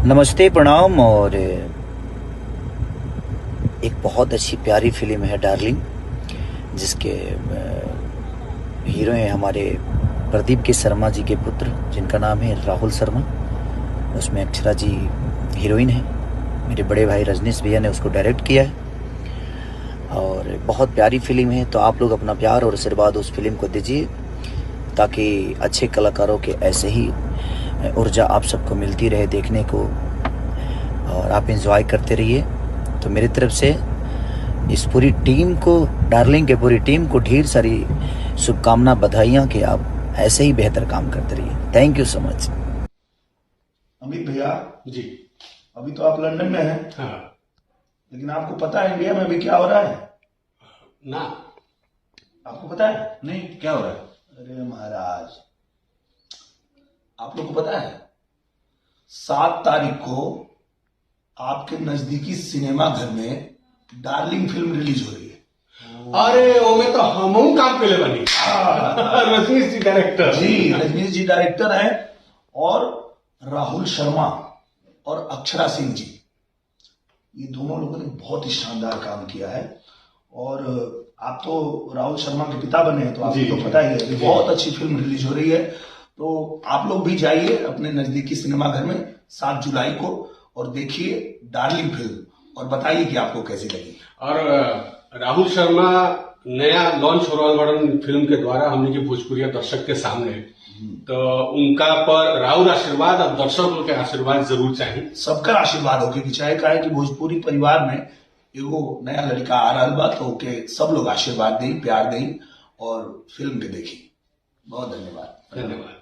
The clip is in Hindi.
नमस्ते, प्रणाम। और एक बहुत अच्छी प्यारी फिल्म है डार्लिंग, जिसके हीरो हैं हमारे प्रदीप के शर्मा जी के पुत्र, जिनका नाम है राहुल शर्मा। उसमें अक्षरा जी हीरोइन है। मेरे बड़े भाई रजनीश भैया ने उसको डायरेक्ट किया है और बहुत प्यारी फिल्म है। तो आप लोग अपना प्यार और आशीर्वाद उस फिल्म को दीजिए, ताकि अच्छे कलाकारों के ऐसे ही ऊर्जा आप सबको मिलती रहे देखने को, और आप एंजॉय करते रहिए। तो मेरी तरफ से इस पूरी टीम को, डार्लिंग के पूरी टीम को ढेर सारी शुभकामना, बधाइयाँ कि आप ऐसे ही बेहतर काम करते रहिए। Thank you so much. Amit भैया जी। अभी तो आप लंदन में हैं, हाँ। लेकिन आपको पता है इंडिया में अभी क्या हो रहा है? ना। आपको पता है? नहीं, क्या हो रहा है? अरे महाराज, आप लोग को पता है 7 तारीख को आपके नजदीकी सिनेमा घर में डार्लिंग फिल्म रिलीज हो रही है। अरे वो में तो हम काम पे ले बनी। रजनीश जी डायरेक्टर। जी, रजनीश जी डायरेक्टर हैं और राहुल शर्मा और अक्षरा सिंह जी, ये दोनों लोगों ने बहुत ही शानदार काम किया है। और आप तो राहुल शर्मा के पिता बने हैं, तो आपको तो पता ही है, बहुत अच्छी फिल्म रिलीज हो रही है। तो आप लोग भी जाइए अपने नजदीकी सिनेमा घर में 7 जुलाई को और देखिए डार्लिंग फिल्म और बताइए कि आपको कैसी लगी। और राहुल शर्मा नया लॉन्च हो रहा है फिल्म के द्वारा हमने की भोजपुरिया दर्शक के सामने, तो उनका पर राहुल आशीर्वाद और दर्शकों के आशीर्वाद जरूर चाहिए। सबका आशीर्वाद होके कि चाहे का है कि भोजपुरी परिवार में एगो नया लड़का आ रहा बा, तो ओके सब लोग आशीर्वाद दें, प्यार दें और फिल्म के देखी। बहुत धन्यवाद। धन्यवाद।